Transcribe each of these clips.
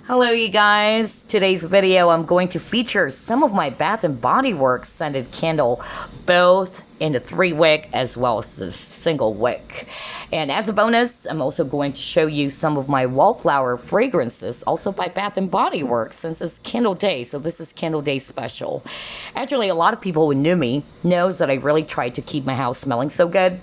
Hello you guys, today's video I'm going to feature some of my Bath & Body Works scented candle, both in the 3-wick as well as the single wick. And as a bonus, I'm also going to show you some of my Wallflower fragrances, also by Bath & Body Works, since it's Candle Day, so this is Candle Day special. Actually, a lot of people who knew me knows that I really try to keep my house smelling so good,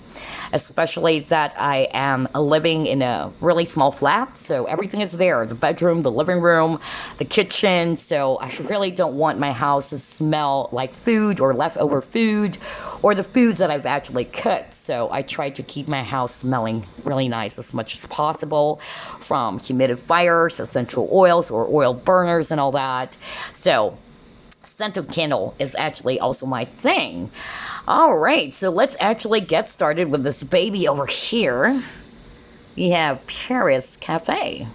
especially that I am living in a really small flat, so everything is there, the bedroom, the living room, the kitchen, so I really don't want my house to smell like food or leftover food or the foods that I've actually cooked. So I try to keep my house smelling really nice as much as possible, from humidifiers, essential oils or oil burners and all that. So scented candle is actually also my thing. All right, so let's actually get started with this baby over here. We have Paris Cafe,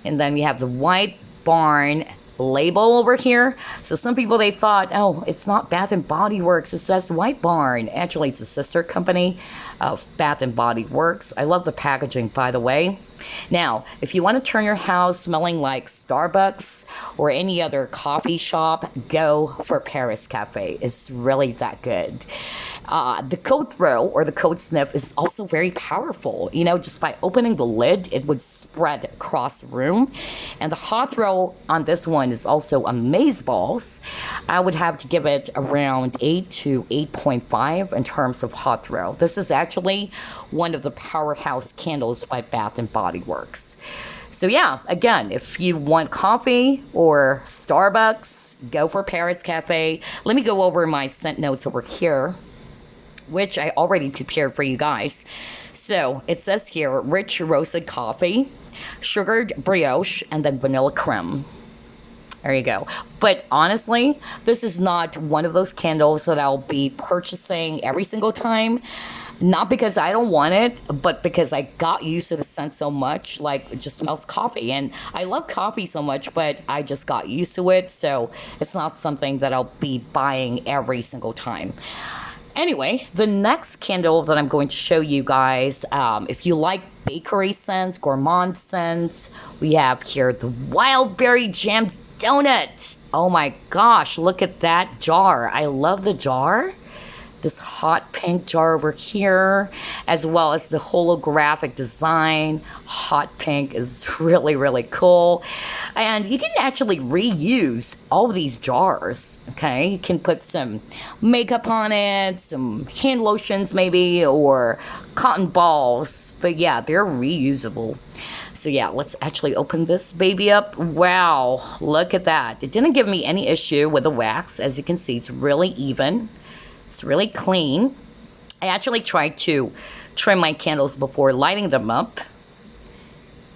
and then we have the White Barn label over here. So some people, they thought, oh, it's not Bath & Body Works, it says White Barn. Actually, it's a sister company of Bath & Body Works. I love the packaging, by the way. Now, if you want to turn your house smelling like Starbucks or any other coffee shop, go for Paris Cafe. It's really that good. The cold throw or the cold sniff is also very powerful. You know, just by opening the lid, it would spread across the room. And the hot throw on this one is also amazeballs. I would have to give it around 8 to 8.5 in terms of hot throw. This is actually one of the powerhouse candles by Bath & Body Works. So yeah, again, if you want coffee or Starbucks, go for Paris Cafe. Let me go over my scent notes over here, which I already prepared for you guys. So it says here, rich roasted coffee, sugared brioche, and then vanilla creme. There you go. But honestly, this is not one of those candles that I'll be purchasing every single time. Not because I don't want it, but because I got used to the scent so much. Like, it just smells coffee. And I love coffee so much, but I just got used to it. So it's not something that I'll be buying every single time. Anyway, the next candle that I'm going to show you guys, if you like bakery scents, gourmand scents, we have here the Wildberry Jam Donut. Oh my gosh, look at that jar. I love the jar. This hot pink jar over here, as well as the holographic design. Hot pink is really, really cool. And you can actually reuse all of these jars, okay? You can put some makeup on it, some hand lotions maybe, or cotton balls. But yeah, they're reusable. So yeah, let's actually open this baby up. Wow, look at that. It didn't give me any issue with the wax. As you can see, it's really even. It's really clean. I actually tried to trim my candles before lighting them up.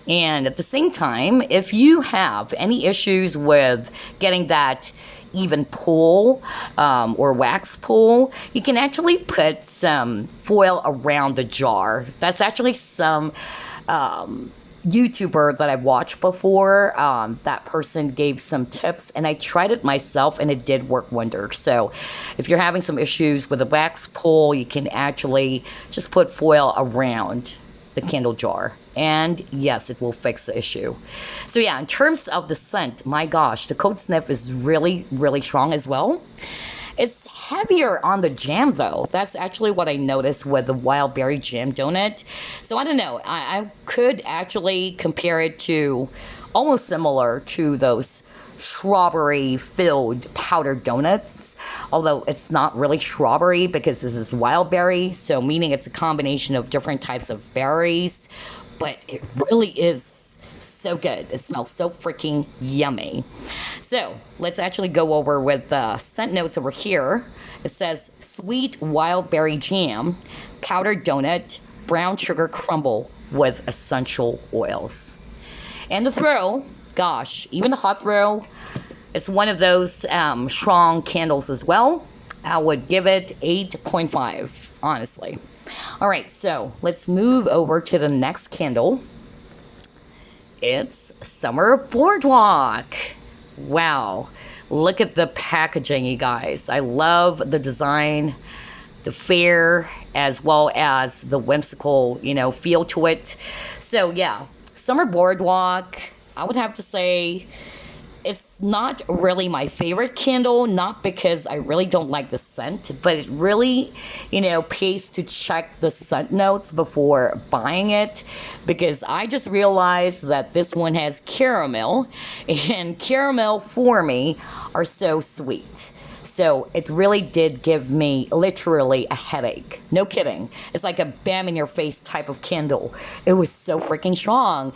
And at the same time, if you have any issues with getting that even pull or wax pull, you can actually put some foil around the jar. That's actually some YouTuber that I've watched before. That person gave some tips, and I tried it myself, and it did work wonders. So if you're having some issues with a wax pull, you can actually just put foil around the candle jar, and yes, it will fix the issue. So yeah, in terms of the scent, my gosh, the cold sniff is really, really strong as well. It's heavier on the jam though. That's actually what I noticed with the Wildberry Jam Donut. So I don't know, I could actually compare it to almost similar to those strawberry filled powdered donuts, although it's not really strawberry because this is wildberry, so meaning it's a combination of different types of berries, but it really is so good. It smells so freaking yummy. So let's actually go over with the scent notes over here. It says sweet wildberry jam, powdered donut, brown sugar crumble with essential oils. And the throw, gosh, even the hot throw, it's one of those strong candles as well. I would give it 8.5, honestly. All right, so let's move over to the next candle. It's Summer Boardwalk. Wow, look at the packaging, you guys. I love the design, the fair, as well as the whimsical, feel to it. So yeah, Summer Boardwalk I would have to say it's not really my favorite candle, not because I really don't like the scent, but it really, pays to check the scent notes before buying it, because I just realized that this one has caramel, and caramel for me are so sweet. So it really did give me literally a headache. No kidding. It's like a bam in your face type of candle. It was so freaking strong,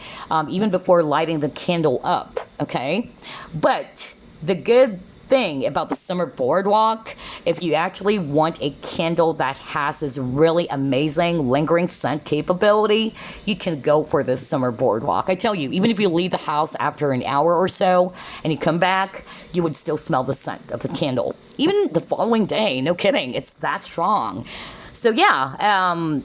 even before lighting the candle up, okay? But the good thing about the summer boardwalk, if you actually want a candle that has this really amazing lingering scent capability, you can go for this summer boardwalk. I tell you, even if you leave the house after an hour or so and you come back, you would still smell the scent of the candle. Even the following day, no kidding, it's that strong. So yeah,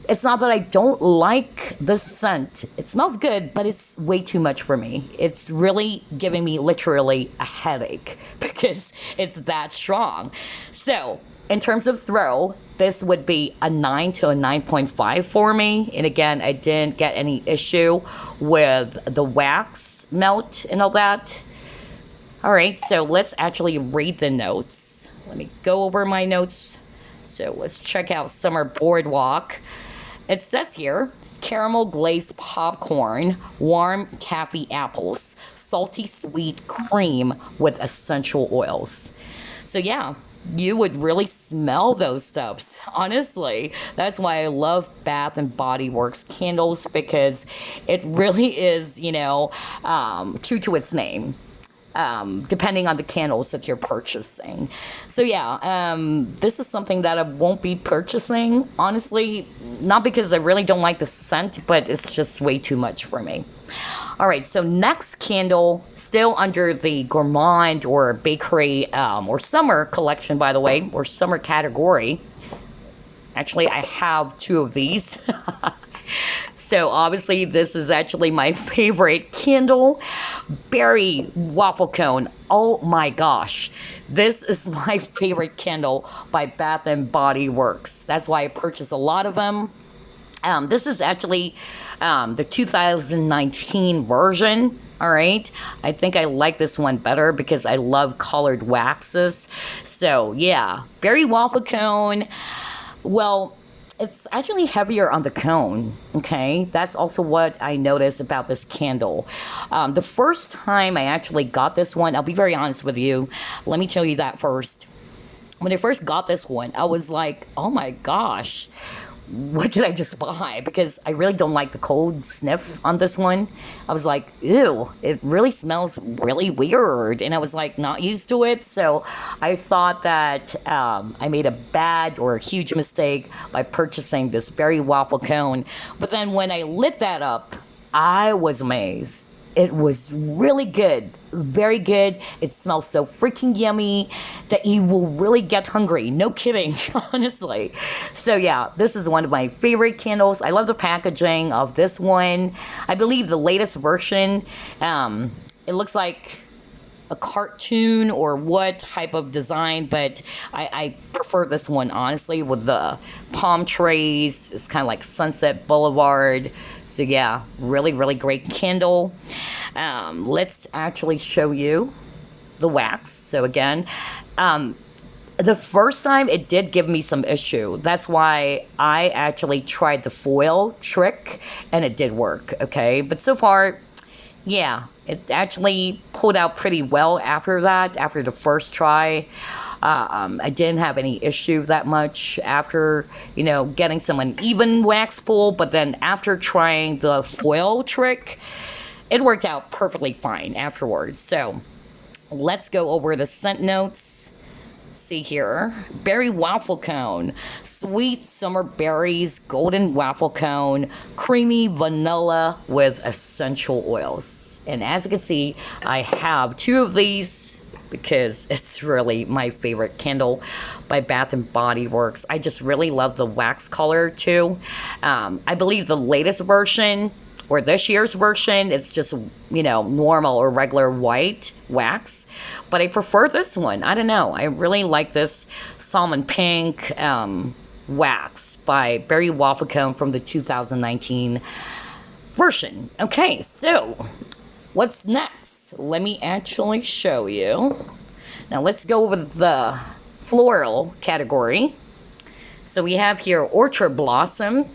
it's not that I don't like the scent. It smells good, but it's way too much for me. It's really giving me literally a headache because it's that strong. So in terms of throw, this would be a 9 to a 9.5 for me. And again, I didn't get any issue with the wax melt and all that. All right, so let's actually read the notes. Let me go over my notes. So let's check out Summer Boardwalk. It says here, caramel glazed popcorn, warm taffy apples, salty sweet cream with essential oils. So yeah, you would really smell those stuffs. Honestly, that's why I love Bath and Body Works candles, because it really is, true to its name. Depending on the candles that you're purchasing. So yeah, this is something that I won't be purchasing, honestly, not because I really don't like the scent, but it's just way too much for me. All right, so next candle, still under the gourmand or bakery or summer collection, by the way, or summer category. Actually, I have two of these. So obviously this is actually my favorite candle, berry waffle cone. Oh my gosh, this is my favorite candle by Bath and Body Works. That's why I purchased a lot of them. This is actually the 2019 version. All right, I think I like this one better because I love colored waxes. So yeah, berry waffle cone. Well, it's actually heavier on the cone, okay? That's also what I noticed about this candle. The first time I actually got this one, I'll be very honest with you. Let me tell you that first. When I first got this one, I was like, oh my gosh, what did I just buy? Because I really don't like the cold sniff on this one. I was like, ew, it really smells really weird. And I was like, not used to it. So I thought that I made a bad or a huge mistake by purchasing this berry waffle cone. But then when I lit that up, I was amazed. It was really good, very good. It smells so freaking yummy that you will really get hungry. No kidding, honestly. So yeah, this is one of my favorite candles. I love the packaging of this one. I believe the latest version, it looks like a cartoon or what type of design, but I prefer this one, honestly, with the palm trees. It's kind of like Sunset Boulevard. So yeah, really, really great candle. Let's actually show you the wax. So again, the first time it did give me some issue. That's why I actually tried the foil trick and it did work, okay? But so far, yeah, it actually pulled out pretty well after that, after the first try. I didn't have any issue that much after, getting some uneven wax pull, but then after trying the foil trick, it worked out perfectly fine afterwards. So let's go over the scent notes. See here, berry waffle cone, sweet summer berries, golden waffle cone, creamy vanilla with essential oils. And as you can see, I have two of these because it's really my favorite candle by Bath and Body Works. I just really love the wax color too. I believe the latest version, or this year's version, it's just, normal or regular white wax. But I prefer this one. I don't know. I really like this salmon pink wax by Berry Waffle Cone from the 2019 version. Okay, so what's next? Let me actually show you. Now let's go with the floral category. So we have here Orchard Blossom.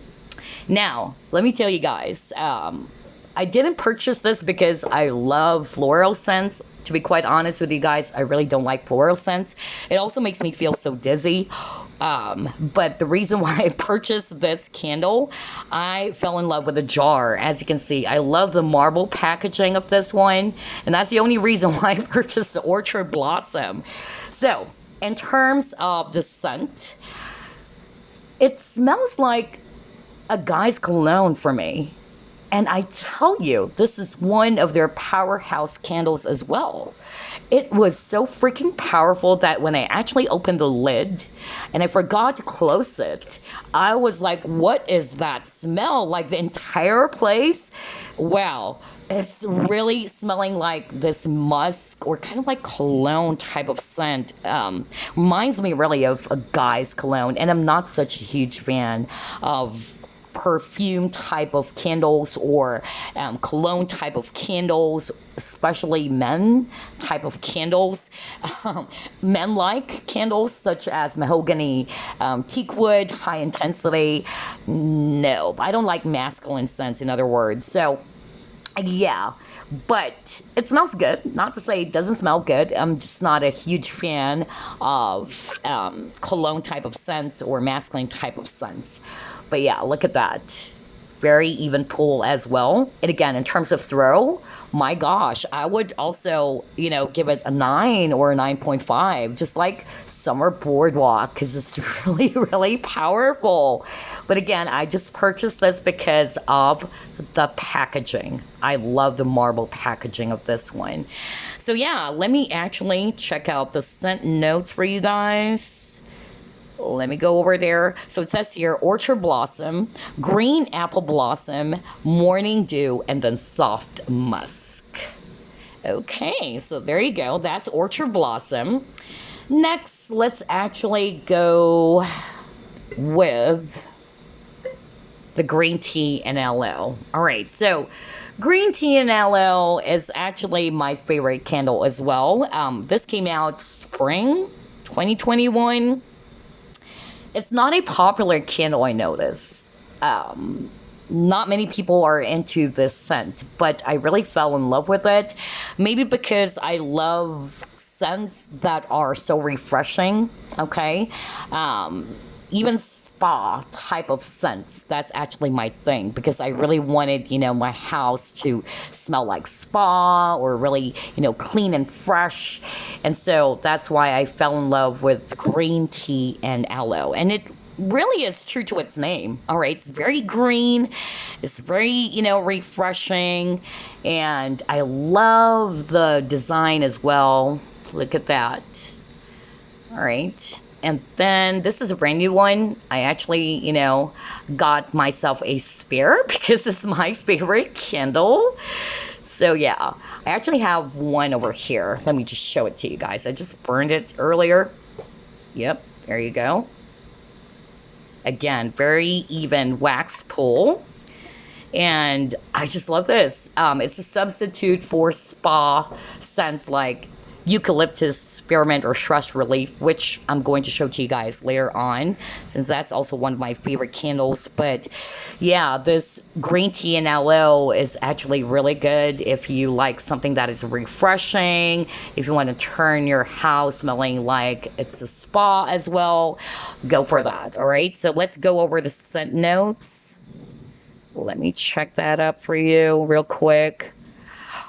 Now, let me tell you guys, I didn't purchase this because I love floral scents. To be quite honest with you guys, I really don't like floral scents. It also makes me feel so dizzy. But the reason why I purchased this candle, I fell in love with the jar. As you can see, I love the marble packaging of this one. And that's the only reason why I purchased the Orchard Blossom. So, in terms of the scent, it smells like a guy's cologne for me. And I tell you, this is one of their powerhouse candles as well. It was so freaking powerful that when I actually opened the lid and I forgot to close it, I was like, what is that smell? Like the entire place? Wow. It's really smelling like this musk or kind of like cologne type of scent. Reminds me really of a guy's cologne. And I'm not such a huge fan of perfume type of candles or cologne type of candles, especially men type of candles. Men like candles such as mahogany, teak wood, high intensity. No, I don't like masculine scents, in other words. So yeah, but it smells good. Not to say it doesn't smell good. I'm just not a huge fan of cologne type of scents or masculine type of scents. But yeah, look at that. Very even pull as well. And again, in terms of throw, my gosh, I would also, give it a 9 or a 9.5, just like Summer Boardwalk, because it's really, really powerful. But again, I just purchased this because of the packaging. I love the marble packaging of this one. So yeah, let me actually check out the scent notes for you guys. Let me go over there. So it says here, Orchard Blossom, Green Apple Blossom, Morning Dew, and then Soft Musk. Okay, so there you go. That's Orchard Blossom. Next, let's actually go with the Green Tea and Aloe. All right, so Green Tea and Aloe is actually my favorite candle as well. This came out spring 2021. It's not a popular candle, I notice. Not many people are into this scent, but I really fell in love with it. Maybe because I love scents that are so refreshing, okay? Even spa type of scents, that's actually my thing, because I really wanted, my house to smell like spa or really, clean and fresh. And so that's why I fell in love with Green Tea and Aloe. And it really is true to its name. All right, it's very green, it's very, refreshing, and I love the design as well. Look at that. All right. And then this is a brand new one. I actually, got myself a spare because it's my favorite candle. So yeah, I actually have one over here. Let me just show it to you guys. I just burned it earlier. Yep, there you go. Again, very even wax pull. And I just love this. It's a substitute for spa scents like Eucalyptus, Spearmint, or Stress Relief, which I'm going to show to you guys later on, since that's also one of my favorite candles. But yeah, this Green Tea and Aloe is actually really good if you like something that is refreshing, if you want to turn your house smelling like it's a spa as well, go for that. All right, so let's go over the scent notes. Let me check that up for you real quick.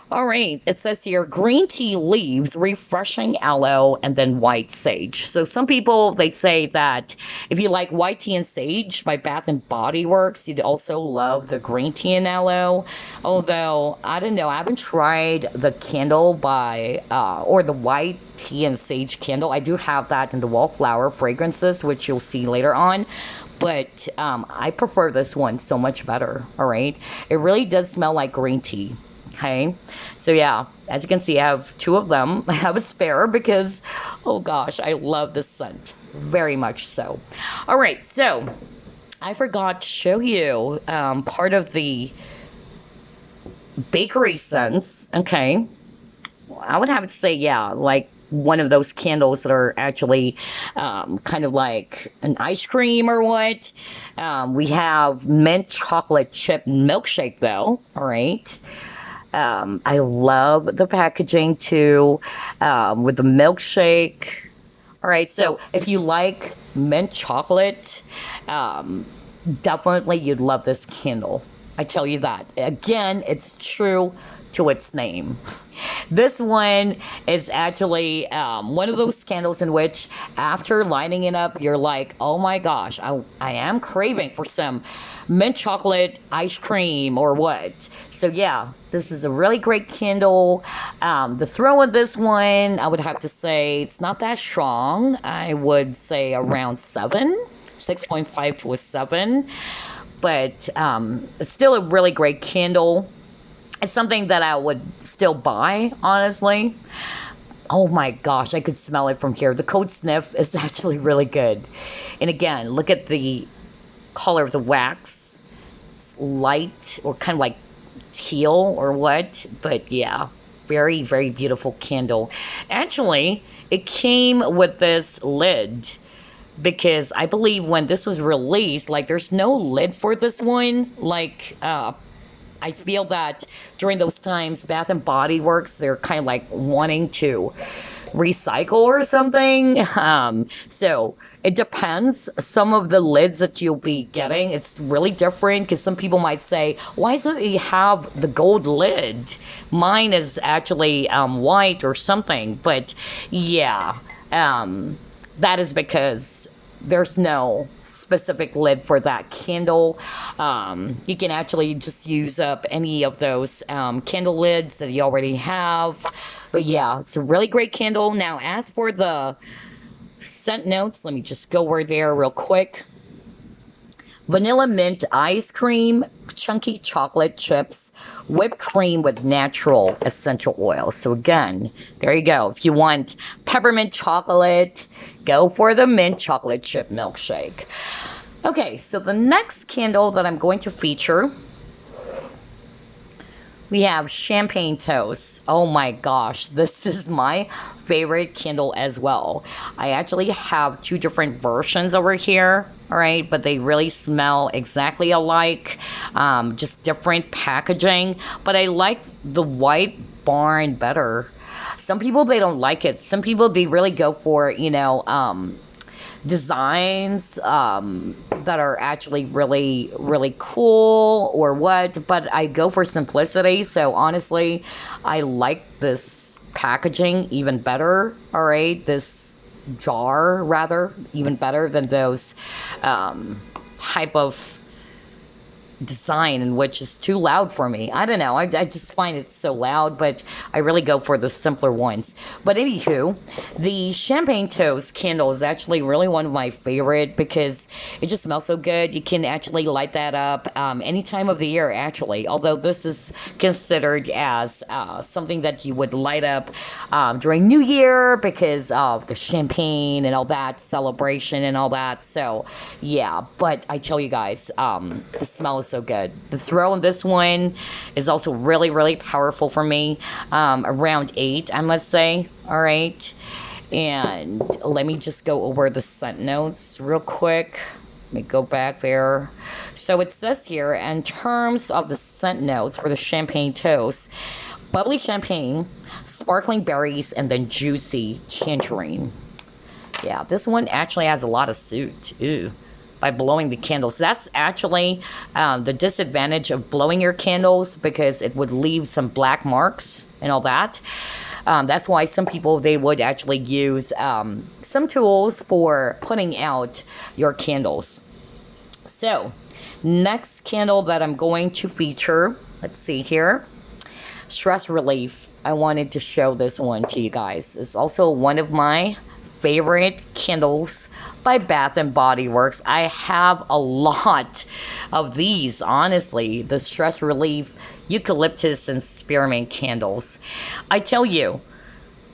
All right, it says here, green tea leaves, refreshing aloe, and then white sage. So some people, they say that if you like white tea and sage by Bath and Body Works, you'd also love the green tea and aloe. Although, I don't know, I haven't tried the candle by, or the white tea and sage candle. I do have that in the Wallflower fragrances, which you'll see later on. But I prefer this one so much better, all right? It really does smell like green tea. Okay, so yeah, as you can see, I have two of them. I have a spare because, oh gosh, I love this scent very much so. All right, so I forgot to show you part of the bakery scents. Okay. I would have to say, yeah, like one of those candles that are actually kind of like an ice cream or what. We have mint chocolate chip milkshake, though. All right. I love the packaging too, with the milkshake. All right. So if you like mint chocolate, definitely you'd love this candle. I tell you that. Again, it's true to its name. This one is actually one of those candles in which after lighting it up, you're like, oh my gosh, I am craving for some mint chocolate ice cream or what. So yeah, this is a really great candle. The throw of this one, I would have to say it's not that strong. I would say around 7, 6.5 to a 7. But it's still a really great candle. It's something that I would still buy, honestly. Oh my gosh, I could smell it from here. The cold sniff is actually really good. And again, look at the color of the wax. It's light or kind of like teal or what. But yeah, very, very beautiful candle. Actually, it came with this lid. Because I believe when this was released, like there's no lid for this one. Like, I feel that during those times, Bath and Body Works, they're kind of like wanting to recycle or something. So it depends. Some of the lids that you'll be getting, it's really different because some people might say, why does it have the gold lid? Mine is actually white or something. But yeah, that is because there's no specific lid for that candle. You can actually just use up any of those candle lids that you already have. But yeah, it's a really great candle. Now, as for the scent notes, let me just go over there real quick. Vanilla mint ice cream, chunky chocolate chips, whipped cream with natural essential oil. So again, there you go. If you want peppermint chocolate, go for the mint chocolate chip milkshake. Okay, so the next candle that I'm going to feature, we have champagne toast. Oh my gosh, this is my favorite candle as well. I actually have 2 different versions over here, all right, but they really smell exactly alike, just different packaging. But I like the white barn better. Some people, they don't like it. Some people, they really go for, you know, designs that are actually really, really cool or what, but I go for simplicity. So honestly, I like this packaging even better. All right, this jar rather even better than those type of design in which is too loud for me. I don't know. I just find it so loud, but I really go for the simpler ones. But anywho, the champagne toast candle is actually really one of my favorite because it just smells so good. You can actually light that up any time of the year, actually. Although this is considered as something that you would light up during New Year because of the champagne and all that celebration and all that. So yeah, but I tell you guys, the smell is so good. The throw in this one is also really, really powerful for me. Around 8, I must say. All right. And let me just go over the scent notes real quick. Let me go back there. So it says here, in terms of the scent notes for the champagne toast, bubbly champagne, sparkling berries, and then juicy tangerine. Yeah, this one actually has a lot of soot. Ooh. By blowing the candles. That's actually the disadvantage of blowing your candles because it would leave some black marks and all that. That's why some people, they would actually use some tools for putting out your candles. So, next candle that I'm going to feature, let's see here. Stress relief. I wanted to show this one to you guys. It's also one of my favorite candles by Bath and Body Works. I have a lot of these, honestly. The stress relief eucalyptus and spearmint candles. I tell you,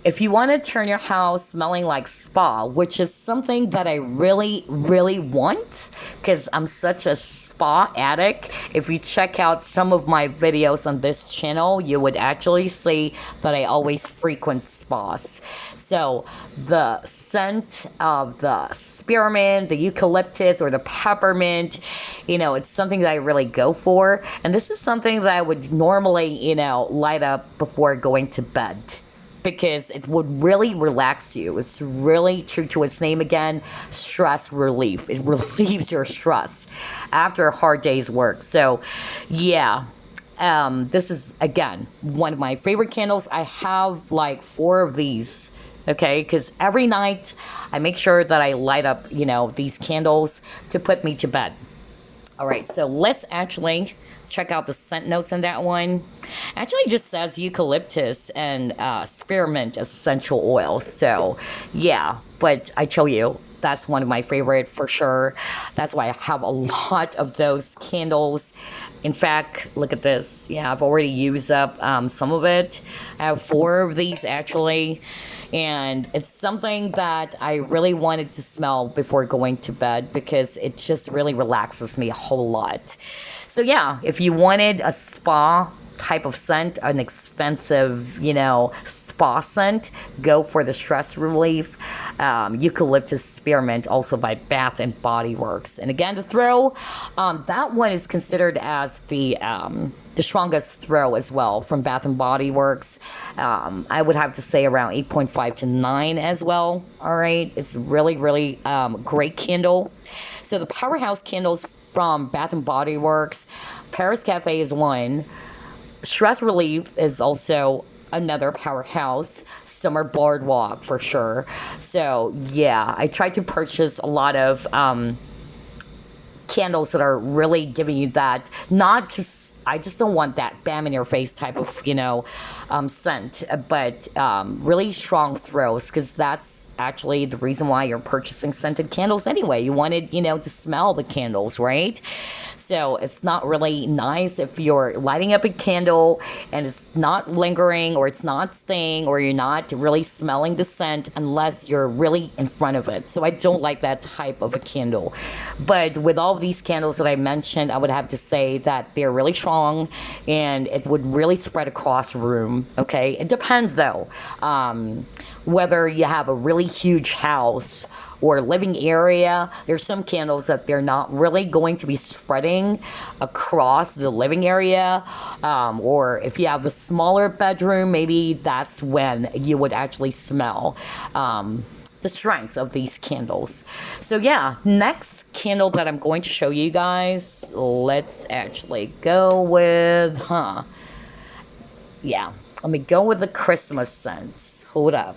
if you want to turn your house smelling like spa, which is something that I really, really want, because I'm such a spa addict. If you check out some of my videos on this channel, you would actually see that I always frequent spas. So the scent of the spearmint, the eucalyptus, or the peppermint, you know, it's something that I really go for. And this is something that I would normally, you know, light up before going to bed, because it would really relax you. It's really true to its name again, stress relief. It relieves your stress after a hard day's work. So yeah, this is, again, one of my favorite candles. I have like 4 of these, okay, because every night I make sure that I light up, you know, these candles to put me to bed. All right, so let's actually check out the scent notes on that one. Actually, it just says eucalyptus and spearmint essential oil. So yeah, but I tell you, that's one of my favorite for sure. That's why I have a lot of those candles. In fact, look at this. Yeah, I've already used up some of it. I have 4 of these actually. And it's something that I really wanted to smell before going to bed, because it just really relaxes me a whole lot. So yeah, if you wanted a spa type of scent, an expensive, you know, spa scent, go for the stress relief eucalyptus spearmint, also by Bath and Body Works. And again, the throw, that one is considered as the strongest throw as well from Bath and Body Works. I would have to say around 8.5 to 9 as well. All right, it's really, really great candle. So the powerhouse candles from Bath and Body Works, Paris Cafe is one. Stress relief is also another powerhouse. Summer Boardwalk for sure. So yeah, I tried to purchase a lot of candles that are really giving you that, not just, I just don't want that bam in your face type of, you know, scent, but really strong throws, because that's actually the reason why you're purchasing scented candles anyway. You wanted, you know, to smell the candles, right? So it's not really nice if you're lighting up a candle and it's not lingering, or it's not staying, or you're not really smelling the scent unless you're really in front of it. So I don't like that type of a candle. But with all of these candles that I mentioned, I would have to say that they're really strong and it would really spread across the room. Okay, it depends though, whether you have a really huge house or living area. There's some candles that they're not really going to be spreading across the living area, or if you have a smaller bedroom, maybe that's when you would actually smell the strengths of these candles. So yeah, next candle that I'm going to show you guys, let's actually go with, yeah, let me go with the Christmas scents. Hold up.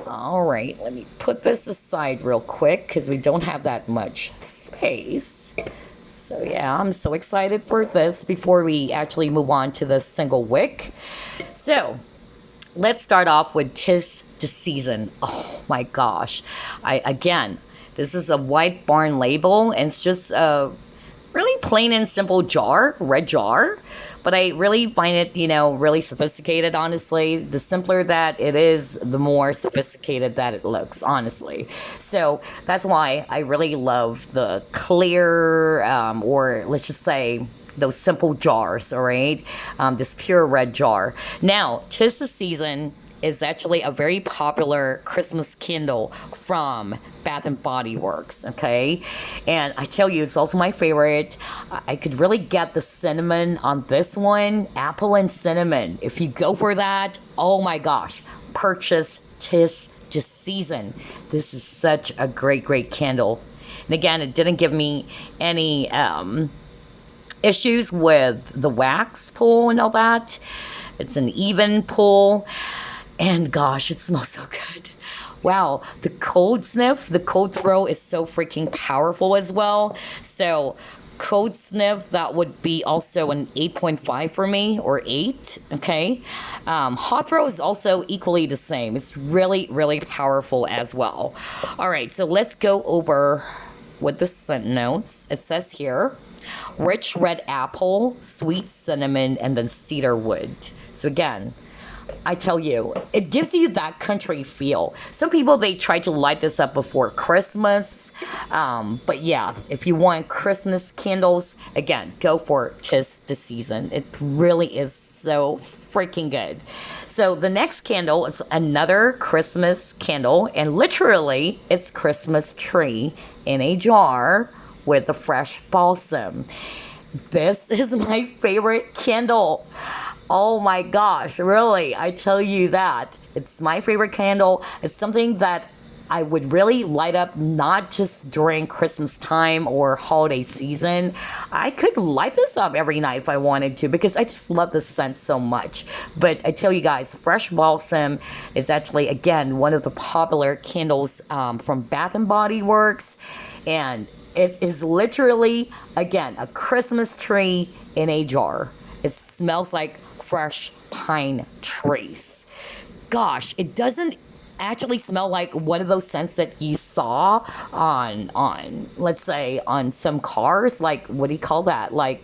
All right, let me put this aside real quick because we don't have that much space. So yeah, I'm so excited for this before we actually move on to the single wick. So let's start off with 'Tis the Season. Oh my gosh. Again, this is a White Barn label, and it's just a really plain and simple jar, red jar. But I really find it, you know, really sophisticated, honestly. The simpler that it is, the more sophisticated that it looks, honestly. So that's why I really love the clear, or let's just say those simple jars, all right? This pure red jar. Now, 'Tis the Season is actually a very popular Christmas candle from Bath and Body Works, okay? And I tell you, it's also my favorite. I could really get the cinnamon on this one, apple and cinnamon. If you go for that, oh my gosh, purchase 'Tis the Season. This is such a great, great candle. And again, it didn't give me any issues with the wax pull and all that. It's an even pull. And gosh, it smells so good. Wow, the cold sniff, the cold throw is so freaking powerful as well. So cold sniff, that would be also an 8.5 for me, or 8, okay? Hot throw is also equally the same. It's really, really powerful as well. All right, so let's go over with the scent notes. It says here, rich red apple, sweet cinnamon, and then cedar wood. So again, I tell you, it gives you that country feel. Some people, they try to light this up before Christmas. But yeah, if you want Christmas candles, again, go for 'tis the season. It really is so freaking good. So the next candle is another Christmas candle, and literally it's Christmas tree in a jar with the fresh balsam. This is my favorite candle. Oh my gosh, really, I tell you that. It's my favorite candle. It's something that I would really light up not just during Christmas time or holiday season. I could light this up every night if I wanted to because I just love the scent so much. But I tell you guys, fresh balsam is actually, again, one of the popular candles from Bath and Body Works. And it is literally, again, a Christmas tree in a jar. It smells like fresh pine trees. Gosh, it doesn't actually smell like one of those scents that you saw on let's say on some cars, like what do you call that, like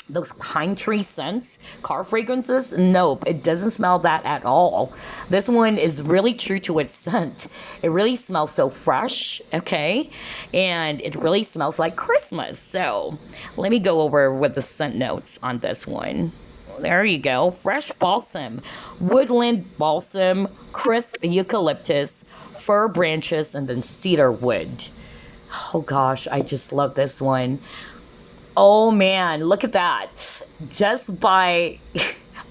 those pine tree scents, car fragrances. Nope, it doesn't smell that at all. This one is really true to its scent. It really smells so fresh, okay, and it really smells like Christmas. So let me go over with the scent notes on this one. There you go. Fresh balsam, woodland balsam, crisp eucalyptus, fir branches, and then cedar wood. Oh gosh, I just love this one. Oh man, look at that. Just by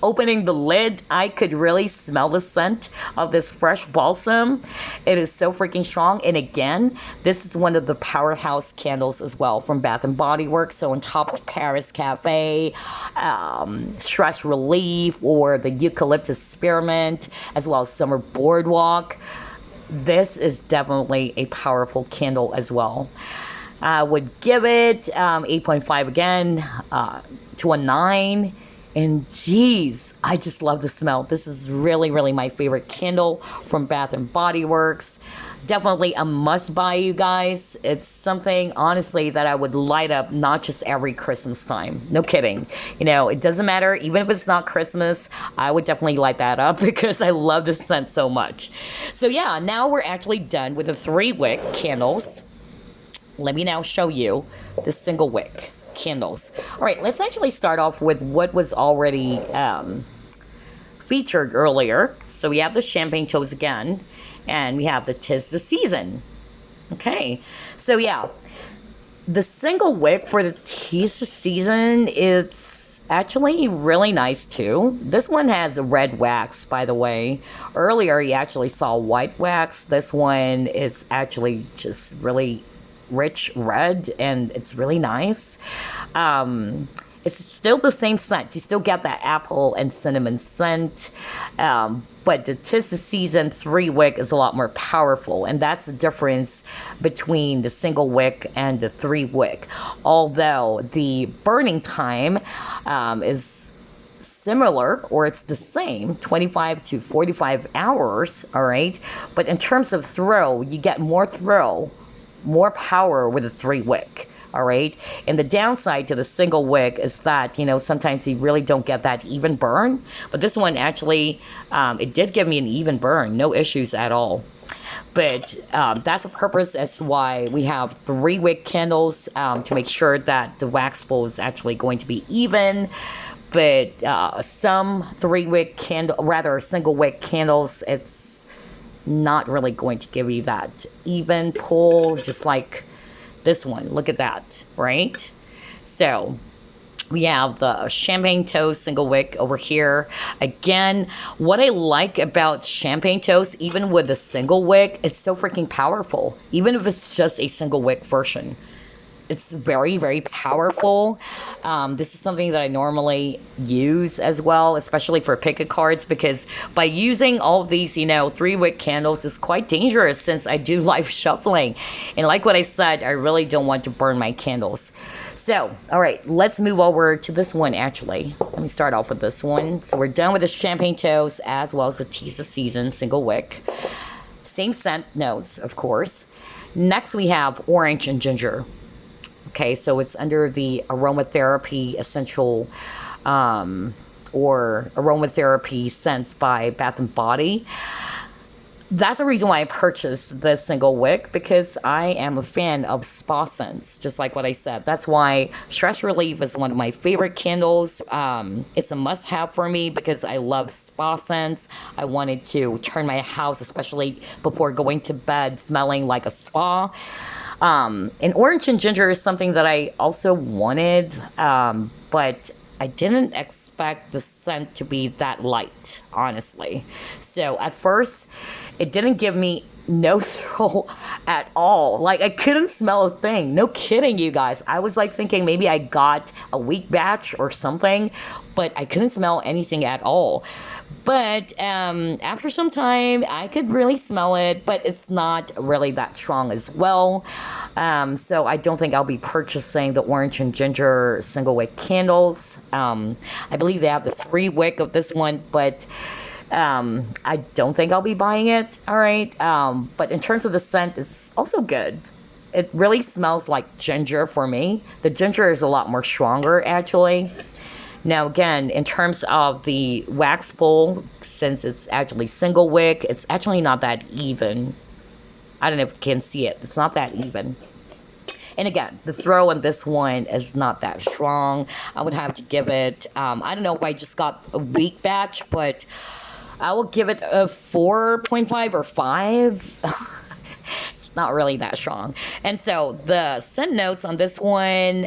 opening the lid, I could really smell the scent of this fresh balsam. It is so freaking strong. And again, this is one of the powerhouse candles as well from Bath and Body Works. So on top of Paris Cafe, Stress Relief, or the Eucalyptus Spearmint, as well as Summer Boardwalk, this is definitely a powerful candle as well. I would give it 8.5 again to a 9. And geez, I just love the smell. This is really, really my favorite candle from Bath and Body Works. Definitely a must buy, you guys. It's something, honestly, that I would light up not just every Christmas time. No kidding. You know, it doesn't matter. Even if it's not Christmas, I would definitely light that up because I love this scent so much. So yeah, now we're actually done with the 3 wick candles. Let me now show you the single wick candles. All right, let's actually start off with what was already featured earlier. So we have the champagne toast again, and we have the 'tis the season. Okay, so yeah, the single wick for the 'tis the season, it's actually really nice too. This one has red wax, by the way. Earlier you actually saw white wax. This one is actually just really rich red, and it's really nice. It's still the same scent. You still get that apple and cinnamon scent, but the 'tis the season 3 wick is a lot more powerful, and that's the difference between the single wick and the 3 wick. Although the burning time is similar, or it's the same, 25 to 45 hours, all right? But in terms of throw, you get more throw, more power with a 3 wick, all right? And the downside to the single wick is that, you know, sometimes you really don't get that even burn. But this one actually, it did give me an even burn, no issues at all. But that's a purpose as to why we have 3 wick candles, to make sure that the wax flow is actually going to be even. But some 3 wick candle, rather single wick candles, it's not really going to give you that even pull, just like this one. Look at that, right? So we have the champagne toast single wick over here. Again, what I like about champagne toast, even with a single wick, it's so freaking powerful, even if it's just a single wick version. It's very, very powerful. This is something that I normally use as well, especially for picket cards, because by using all of these, you know, 3 wick candles is quite dangerous since I do live shuffling. And like what I said, I really don't want to burn my candles. So, all right, let's move over to this one, actually. Let me start off with this one. So we're done with the champagne toast as well as the 'tis the season single wick. Same scent notes, of course. Next, we have orange and ginger. Okay, so it's under the aromatherapy essential or aromatherapy scents by Bath and Body. That's the reason why I purchased this single wick, because I am a fan of spa scents, just like what I said. That's why Stress Relief is one of my favorite candles. It's a must-have for me because I love spa scents. I wanted to turn my house, especially before going to bed, smelling like a spa. And orange and ginger is something that I also wanted, but I didn't expect the scent to be that light, honestly. So at first, it didn't give me no throw at all. Like, I couldn't smell a thing. No kidding, you guys. I was like thinking maybe I got a weak batch or something, but I couldn't smell anything at all. But after some time, I could really smell it, but it's not really that strong as well. So I don't think I'll be purchasing the orange and ginger single wick candles. I believe they have the 3 wick of this one, but I don't think I'll be buying it. All right. But in terms of the scent, it's also good. It really smells like ginger for me. The ginger is a lot more stronger, actually. Now, again, in terms of the wax bowl, since it's actually single wick, it's actually not that even. I don't know if you can see it. It's not that even. And again, the throw on this one is not that strong. I would have to give it, I don't know if I just got a weak batch, but I will give it a 4.5 or 5. It's not really that strong. And so the scent notes on this one,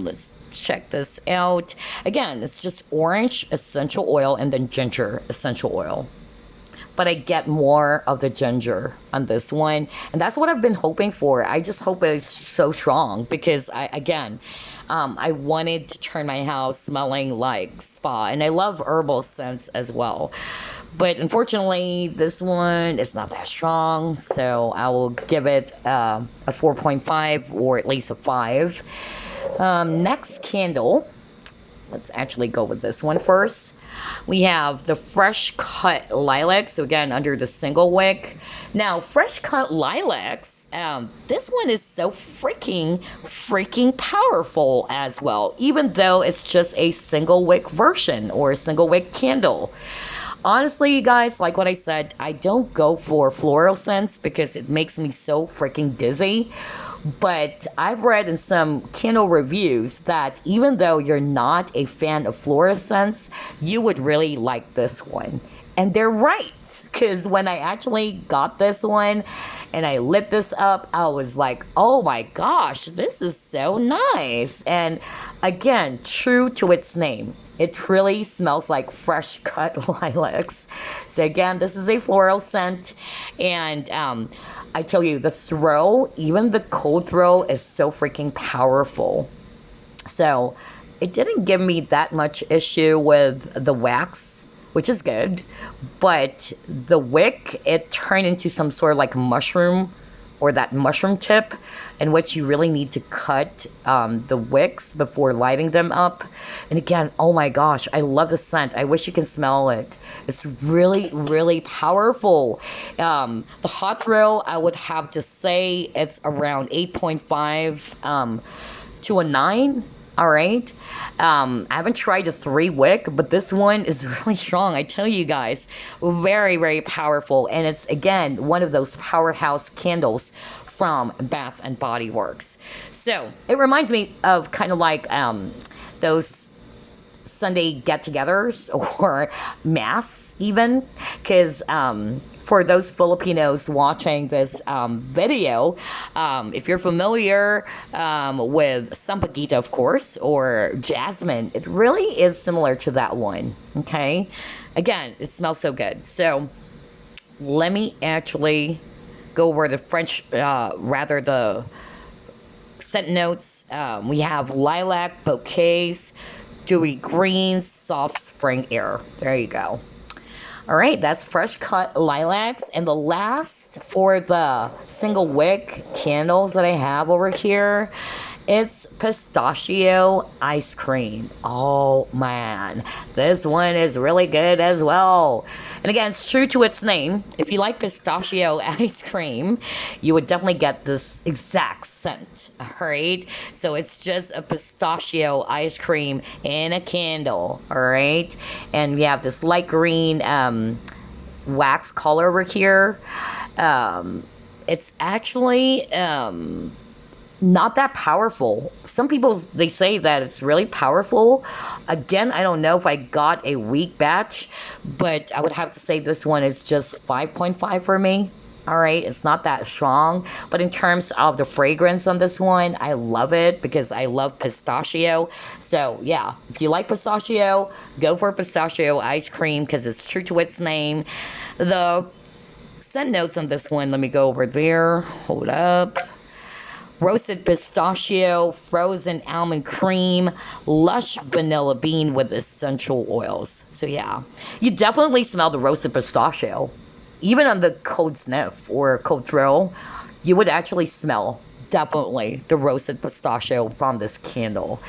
let's check this out. Again, it's just orange essential oil and then ginger essential oil. But I get more of the ginger on this one. And that's what I've been hoping for. I just hope it's so strong because I wanted to turn my house smelling like spa. And I love herbal scents as well. But unfortunately, this one is not that strong. So I will give it a 4.5 or at least a 5. Next candle, let's actually go with this one first. We have the Fresh Cut Lilacs, so again, under the single wick. Now, Fresh Cut Lilacs, this one is so freaking powerful as well, even though it's just a single wick version or a single wick candle. Honestly, you guys, like what I said, I don't go for floral scents because it makes me so freaking dizzy. But I've read in some candle reviews that even though you're not a fan of floral scents, you would really like this one. And they're right, because when I actually got this one and I lit this up, I was like, oh my gosh, this is so nice. And again, true to its name, it really smells like fresh cut lilacs. So again, this is a floral scent. And I tell you, the throw, even the cold throw, is so freaking powerful. So it didn't give me that much issue with the wax, which is good. But the wick, it turned into some sort of like mushroom, or that mushroom tip, in which you really need to cut the wicks before lighting them up. And again, oh my gosh, I love the scent. I wish you can smell it. It's really powerful. The hot throw, I would have to say it's around 8.5 to a 9. All right. I haven't tried the 3 wick, but this one is really strong. I tell you guys, very powerful. And it's, again, one of those powerhouse candles from Bath and Body Works. So it reminds me of kind of like those Sunday get-togethers or mass even, because for those Filipinos watching this video, if you're familiar with Sampaguita, of course, or jasmine, it really is similar to that one, okay? Again, it smells so good. So let me actually go over the French, the scent notes. We have lilac, bouquets, dewy greens, soft spring air. There you go. All right, that's Fresh Cut Lilacs. And the last for the single wick candles that I have over here It's pistachio ice cream. Oh man, this one is really good as well. And again, it's true to its name. If you like pistachio ice cream, you would definitely get this exact scent. Alright? So it's just a pistachio ice cream in a candle. Alright? And we have this light green wax color over here. It's actually not that powerful. Some people, they say that it's really powerful. Again, I don't know if I got a weak batch, but I would have to say this one is just 5.5 for me. All right, it's not that strong, but in terms of the fragrance on this one, I love it because I love pistachio. So yeah, if you like pistachio, go for pistachio ice cream because it's true to its name. The scent notes on this one, let me go over there. Hold up. Roasted pistachio, frozen almond cream, lush vanilla bean with essential oils. So yeah, you definitely smell the roasted pistachio. Even on the cold sniff or cold throw, you would actually smell definitely the roasted pistachio from this candle.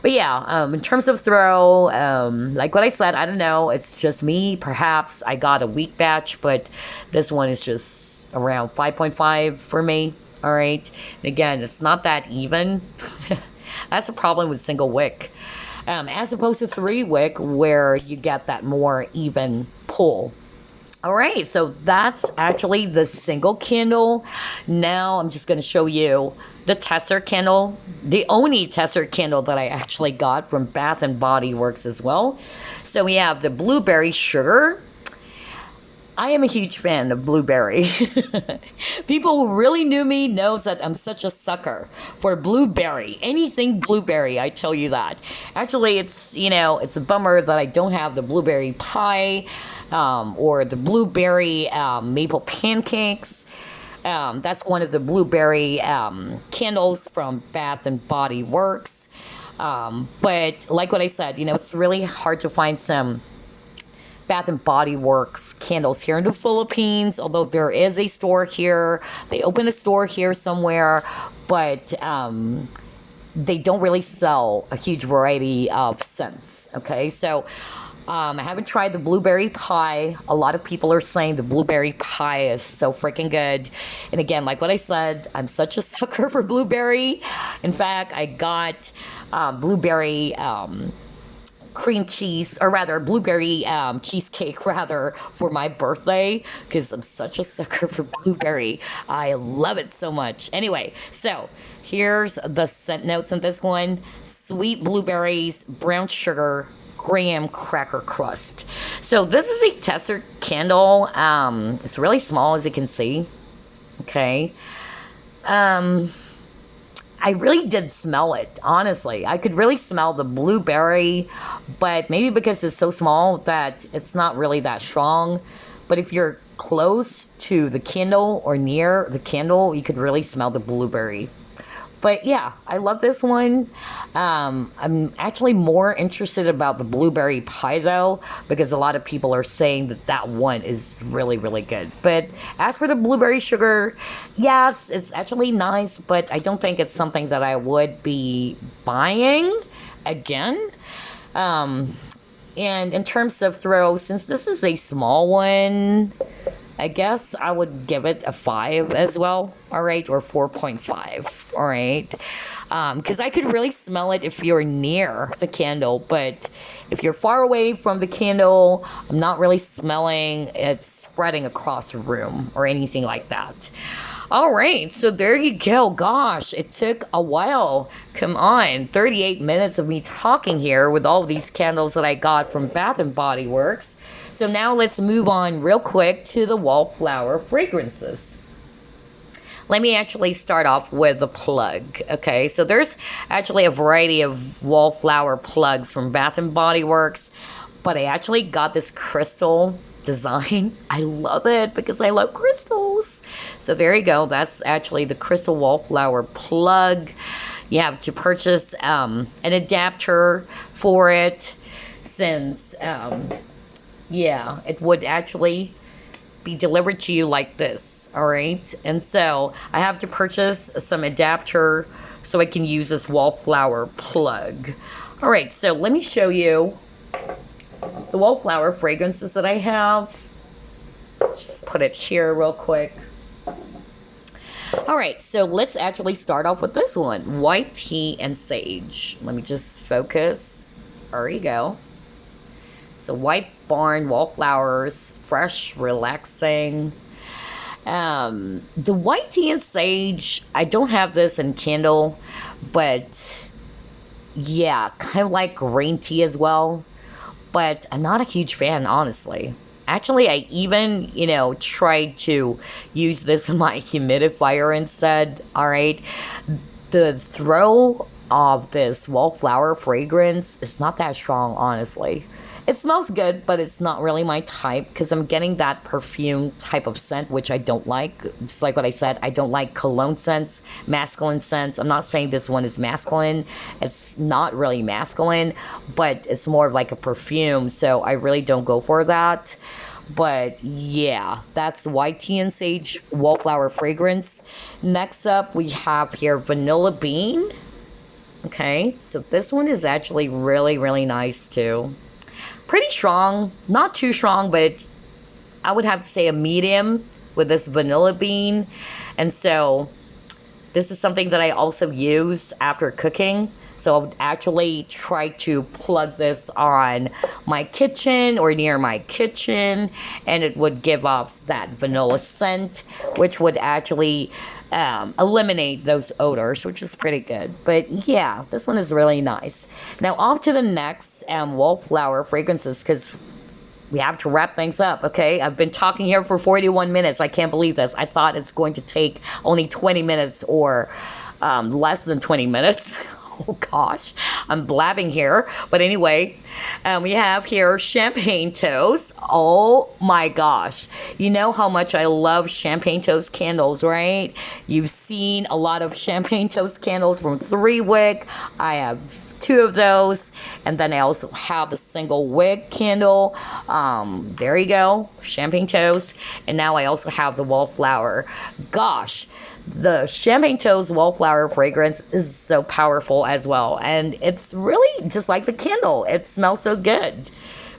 But yeah, in terms of throw, like what I said, I don't know, it's just me. Perhaps I got a weak batch, but this one is just around 5.5 for me. All right. And again, it's not that even. That's a problem with single wick. As opposed to 3 wick, where you get that more even pull. All right, so that's actually the single candle. Now I'm just going to show you the tester candle, the only tester candle that I actually got from Bath and Body Works as well. So we have the blueberry sugar. I am a huge fan of blueberry. People who really knew me knows that I'm such a sucker for blueberry. Anything blueberry, I tell you that. Actually, it's, you know, it's a bummer that I don't have the blueberry pie or the blueberry maple pancakes. That's one of the blueberry candles from Bath and Body Works. But like what I said, you know, it's really hard to find some Bath and Body Works candles here in the Philippines, although there is a store here. They opened a store here somewhere, but they don't really sell a huge variety of scents. Okay, so I haven't tried the blueberry pie. A lot of people are saying the blueberry pie is so freaking good. And again, like what I said, I'm such a sucker for blueberry. In fact, I got blueberry cream cheese, or rather blueberry cheesecake rather, for my birthday because I'm such a sucker for blueberry. I love it so much. Anyway, so here's the scent notes on this one. Sweet blueberries, brown sugar, graham cracker crust. So this is a tester candle. It's really small, as you can see. Okay. I really did smell it, honestly. I could really smell the blueberry, but maybe because it's so small that it's not really that strong. But if you're close to the candle or near the candle, you could really smell the blueberry. But yeah, I love this one. I'm actually more interested about the blueberry pie though, because a lot of people are saying that that one is really, really good. But as for the blueberry sugar, yes, it's actually nice, but I don't think it's something that I would be buying again. And in terms of throw, since this is a small one, I guess I would give it a 5 as well, all right, or 4.5, all right, because I could really smell it if you're near the candle, but if you're far away from the candle, I'm not really smelling it spreading across the room or anything like that. All right, so there you go. Gosh, it took a while. Come on, 38 minutes of me talking here with all these candles that I got from Bath and Body Works. So now let's move on real quick to the Wallflower fragrances. Let me actually start off with the plug. Okay, so there's actually a variety of Wallflower plugs from Bath and Body Works, but I actually got this crystal design. I love it because I love crystals. So there you go. That's actually the crystal Wallflower plug. You have to purchase an adapter for it, since yeah, it would actually be delivered to you like this, all right? And so I have to purchase some adapter so I can use this Wallflower plug. All right, so let me show you the Wallflower fragrances that I have. Just put it here real quick. All right, so let's actually start off with this one, White Tea and Sage. Let me just focus. There you go. So White Barn Wallflowers, fresh, relaxing. The White Tea and Sage, I don't have this in candle, but yeah, kind of like green tea as well. But I'm not a huge fan, honestly. Actually, I even, tried to use this in my humidifier instead, all right? The throw of this Wallflower fragrance is not that strong, honestly. It smells good, but it's not really my type because I'm getting that perfume type of scent, which I don't like. Just like what I said, I don't like cologne scents, masculine scents. I'm not saying this one is masculine. It's not really masculine, but it's more of like a perfume, so I really don't go for that. But yeah, that's the White Tea and Sage Wallflower fragrance. Next up, we have here Vanilla Bean. Okay, so this one is actually really, really nice too. Pretty strong, not too strong, but I would have to say a medium with this Vanilla Bean. And so this is something that I also use after cooking. So I would actually try to plug this on my kitchen or near my kitchen, and it would give off that vanilla scent, which would actually eliminate those odors, which is pretty good. But yeah, this one is really nice. Now on to the next Wallflower fragrances, because we have to wrap things up, okay? I've been talking here for 41 minutes. I can't believe this. I thought it's going to take only 20 minutes or less than 20 minutes. Oh gosh, I'm blabbing here. But anyway, we have here Champagne Toast. Oh my gosh. You know how much I love Champagne Toast candles, right? You've seen a lot of Champagne Toast candles from 3 Wick. I have 2 of those, and then I also have the single wick candle. There you go, Champagne Toast. And now I also have the Wallflower. Gosh, the Champagne Toast Wallflower fragrance is so powerful as well, and it's really just like the candle. It smells so good,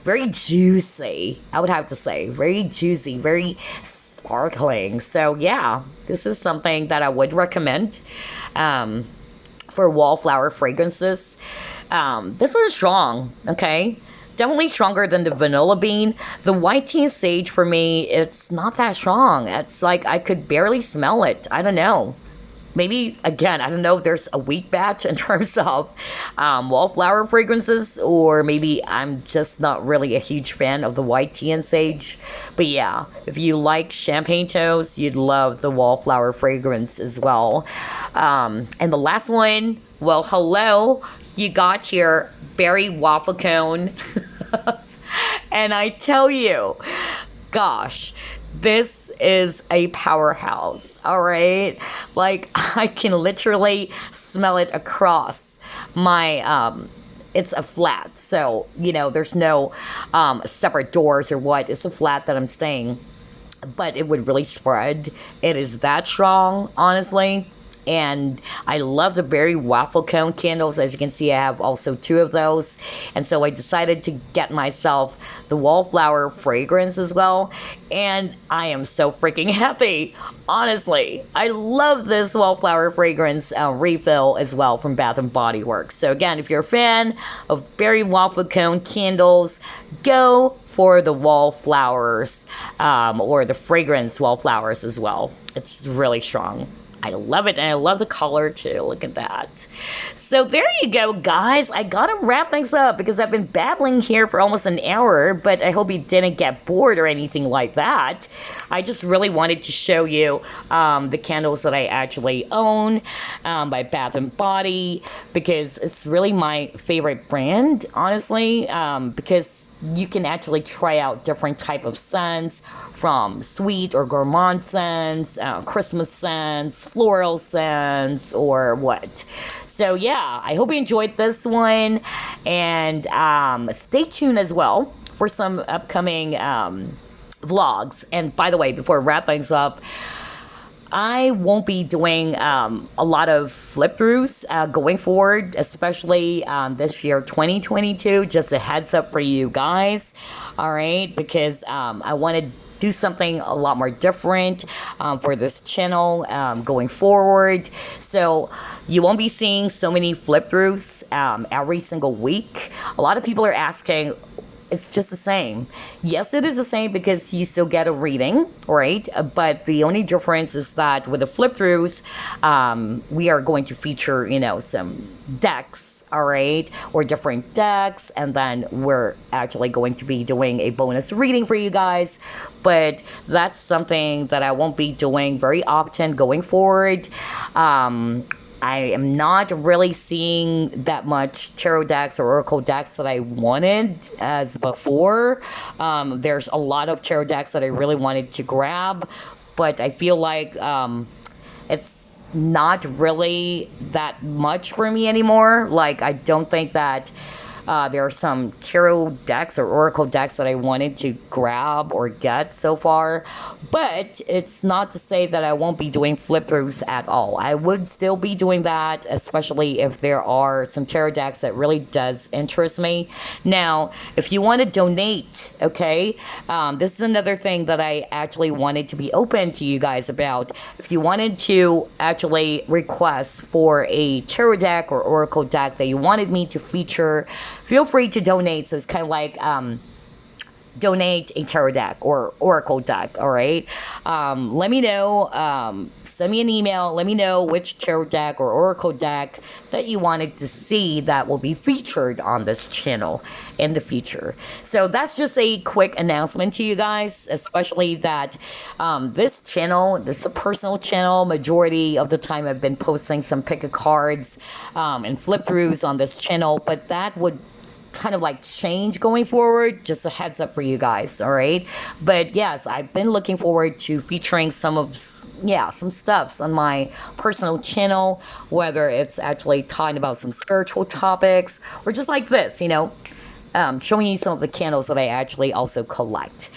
very juicy, I would have to say, very juicy, very sparkling. So yeah, this is something that I would recommend for Wallflower fragrances. This one is strong, okay? Definitely stronger than the Vanilla Bean. The White Tea and Sage, for me, it's not that strong. It's like I could barely smell it. I don't know. Maybe, again, I don't know if there's a weak batch in terms of Wallflower fragrances, or maybe I'm just not really a huge fan of the White Tea and Sage. But yeah, if you like Champagne Toast, you'd love the Wallflower fragrance as well. And the last one, well, hello, you got here Berry Waffle Cone. And I tell you, gosh, this is a powerhouse, all right? Like, I can literally smell it across my, it's a flat. So, there's no separate doors or what. It's a flat that I'm staying. But it would really spread. It is that strong, honestly. And I love the Berry Waffle Cone candles. As you can see, I have also 2 of those. And so I decided to get myself the Wallflower fragrance as well. And I am so freaking happy. Honestly, I love this Wallflower fragrance refill as well from Bath & Body Works. So again, if you're a fan of Berry Waffle Cone candles, go for the Wallflowers or the fragrance Wallflowers as well. It's really strong. I love it, and I love the color too. Look at that. So there you go, guys. I gotta wrap things up because I've been babbling here for almost an hour, but I hope you didn't get bored or anything like that. I just really wanted to show you the candles that I actually own by Bath & Body, because it's really my favorite brand, honestly, because you can actually try out different type of scents, from sweet or gourmand scents, Christmas scents, floral scents, or what. So yeah, I hope you enjoyed this one, and stay tuned as well for some upcoming vlogs. And by the way, before I wrap things up, I won't be doing a lot of flip throughs going forward, especially this year, 2022. Just a heads up for you guys, all right? Because I want to do something a lot more different for this channel going forward. So you won't be seeing so many flip throughs every single week. A lot of people are asking, it's just the same. Yes, it is the same because you still get a reading, right? But the only difference is that with the flip throughs, we are going to feature, you know, some decks, all right, or different decks, and then we're actually going to be doing a bonus reading for you guys. But that's something that I won't be doing very often going forward. I am not really seeing that much tarot decks or oracle decks that I wanted as before. There's a lot of tarot decks that I really wanted to grab, but I feel like it's not really that much for me anymore. Like, I don't think that there are some tarot decks or oracle decks that I wanted to grab or get so far, but it's not to say that I won't be doing flip throughs at all. I would still be doing that, especially if there are some tarot decks that really does interest me. Now, if you want to donate, okay, this is another thing that I actually wanted to be open to you guys about. If you wanted to actually request for a tarot deck or oracle deck that you wanted me to feature, feel free to donate. So it's kind of like donate a tarot deck or oracle deck, all right? Let me know, send me an email, let me know which tarot deck or oracle deck that you wanted to see that will be featured on this channel in the future. So that's just a quick announcement to you guys, especially that this channel, this is a personal channel. Majority of the time I've been posting some pick of cards and flip throughs on this channel, but that would kind of like change going forward. Just a heads up for you guys, all right? But yes, I've been looking forward to featuring some stuffs on my personal channel, whether it's actually talking about some spiritual topics or just like this, you know, showing you some of the candles that I actually also collect.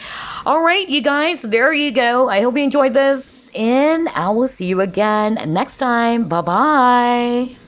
All right, you guys, there you go. I hope you enjoyed this, and I will see you again next time. Bye-bye.